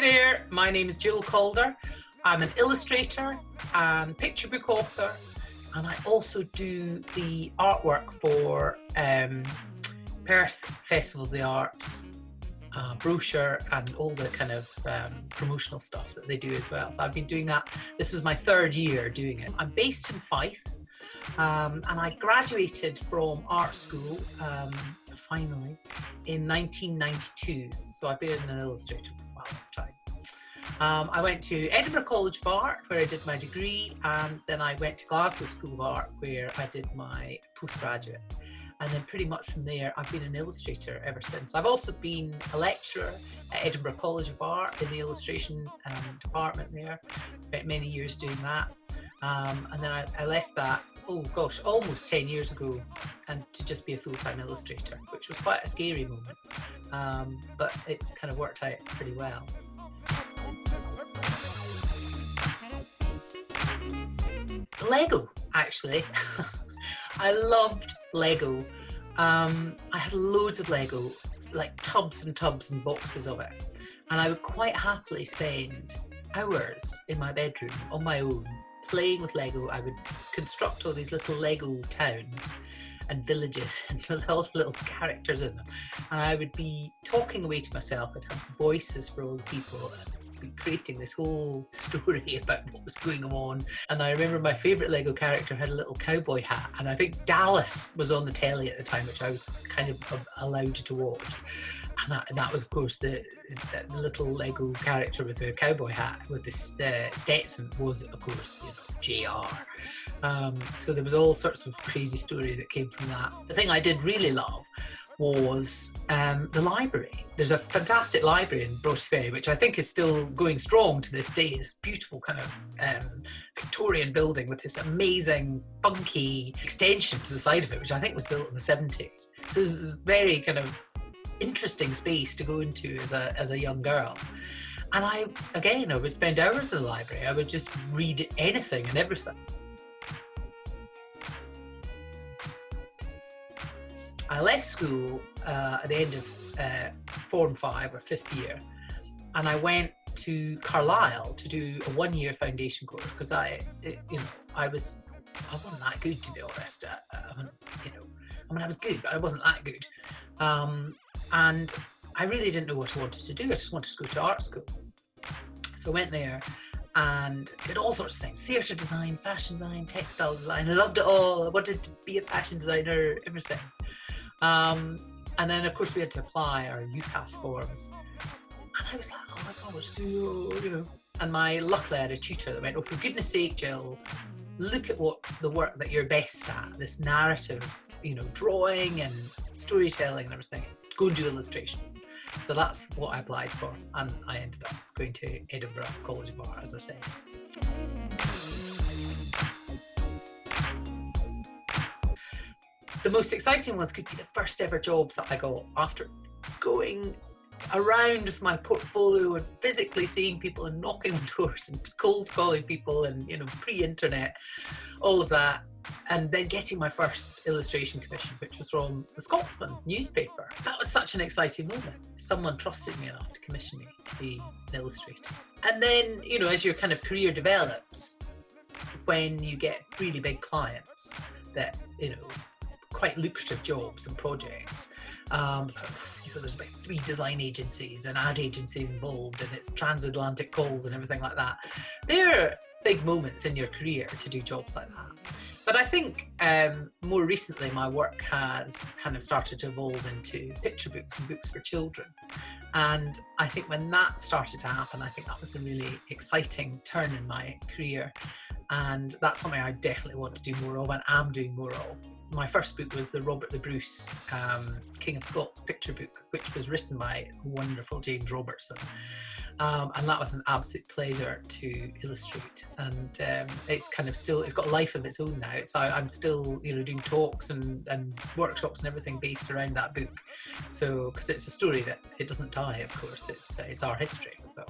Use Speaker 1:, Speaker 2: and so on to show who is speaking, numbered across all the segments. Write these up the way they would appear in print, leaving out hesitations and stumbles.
Speaker 1: there, my name is Jill Calder. I'm an illustrator and picture book author, and I also do the artwork for Perth Festival of the Arts brochure and all the kind of promotional stuff that they do as well. So I've been doing that. This was my third year doing it. I'm based in Fife, and I graduated from art school finally in 1992. So I've been an illustrator for a long time. I went to Edinburgh College of Art where I did my degree, and then I went to Glasgow School of Art where I did my postgraduate. And then pretty much from there, I've been an illustrator ever since. I've also been a lecturer at Edinburgh College of Art in the illustration department there. Spent many years doing that. And then I left that, oh gosh, almost 10 years ago, and to just be a full-time illustrator, which was quite a scary moment. But it's kind of worked out pretty well. Lego, actually. I loved Lego. I had loads of Lego, like tubs and tubs and boxes of it. And I would quite happily spend hours in my bedroom on my own playing with Lego. I would construct all these little Lego towns and villages and all the little characters in them. And I would be talking away to myself. I'd have voices for all the people and be creating this whole story about what was going on. And I remember my favourite Lego character had a little cowboy hat, and I think Dallas was on the telly at the time, which I was kind of allowed to watch. And that was, of course, the little Lego character with the cowboy hat with this Stetson was, of course, JR. So there was all sorts of crazy stories that came from that. The thing I did really love was the library. There's a fantastic library in Broughty Ferry, which I think is still going strong to this day. This beautiful kind of Victorian building with this amazing, funky extension to the side of it, which I think was built in the 70s. So it was a very kind of interesting space to go into as a young girl. And I would spend hours in the library. I would just read anything and everything. I left school at the end of Form 5 or 5th year, and I went to Carlisle to do a 1-year foundation course because I wasn't that good, to be honest. I was good, but I wasn't that good. And I really didn't know what I wanted to do. I just wanted to go to art school. So I went there and did all sorts of things: theatre design, fashion design, textile design. I loved it all. I wanted to be a fashion designer, everything. And then, of course, we had to apply our UCAS forms. And I was like, oh, that's not what to do, And luckily I had a tutor that went, oh, for goodness sake, Jill, look at the work that you're best at, this narrative, drawing and storytelling and everything. Go and do illustration. So that's what I applied for. And I ended up going to Edinburgh College of Art, as I say. The most exciting ones could be the first ever jobs that I got after going around with my portfolio and physically seeing people and knocking on doors and cold calling people and, pre-internet, all of that. And then getting my first illustration commission, which was from the Scotsman newspaper. That was such an exciting moment. Someone trusted me enough to commission me to be an illustrator. And then, as your kind of career develops, when you get really big clients that, quite lucrative jobs and projects. There's about 3 design agencies and ad agencies involved, and it's transatlantic calls and everything like that. They're big moments in your career to do jobs like that. But I think more recently my work has kind of started to evolve into picture books and books for children. And I think when that started to happen, I think that was a really exciting turn in my career. And that's something I definitely want to do more of and am doing more of. My first book was the Robert the Bruce, King of Scots picture book, which was written by wonderful James Robertson. And that was an absolute pleasure to illustrate. And it's kind of still, it's got a life of its own now. So I'm still, doing talks and workshops and everything based around that book. So, because it's a story that it doesn't die, of course, it's our history. So.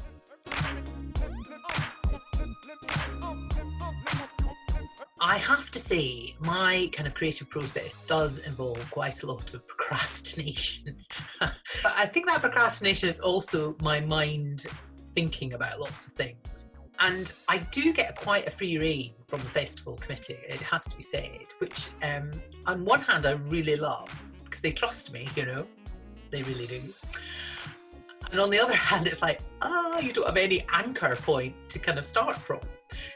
Speaker 1: I have to say, my kind of creative process does involve quite a lot of procrastination. But I think that procrastination is also my mind thinking about lots of things. And I do get quite a free rein from the festival committee, it has to be said, which on one hand I really love, because they trust me, you know, they really do. And on the other hand, it's like, you don't have any anchor point to kind of start from.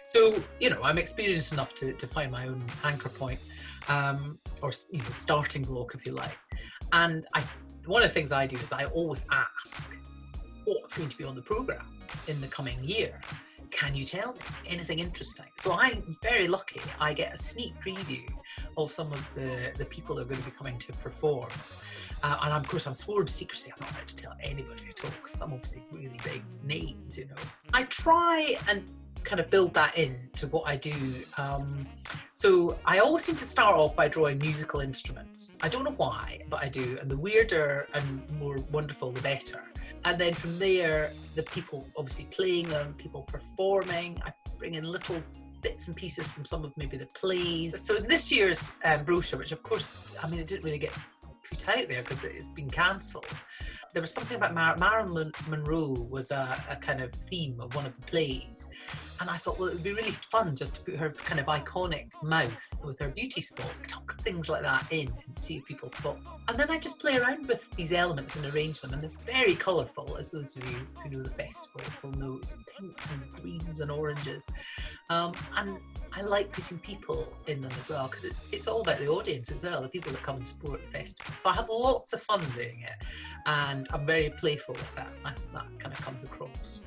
Speaker 1: So, you know, I'm experienced enough to find my own anchor point, or, you know, starting block, if you like. And one of the things I do is I always ask, what's going to be on the programme in the coming year? Can you tell me anything interesting? So I'm very lucky. I get a sneak preview of some of the people that are going to be coming to perform. And of course, I'm sworn to secrecy. I'm not allowed to tell anybody at all, because some obviously really big names, you know. I try and kind of build that into what I do. So I always seem to start off by drawing musical instruments. I don't know why, but I do. And the weirder and more wonderful, the better. And then from there, the people obviously playing them, people performing. I bring in little bits and pieces from some of maybe the plays. So in this year's brochure, which of course, I mean, it didn't really get put out there because it's been cancelled. There was something about Marilyn Monroe was a kind of theme of one of the plays. And I thought, well, it would be really fun just to put her kind of iconic mouth with her beauty spot, tuck things like that in and see if people spot. And then I just play around with these elements and arrange them. And they're very colourful, as those of you who know the festival will know. Some pinks and greens and oranges. And I like putting people in them as well, because it's all about the audience as well, the people that come and support the festival. So I have lots of fun doing it, and I'm very playful with that. That kind of comes across.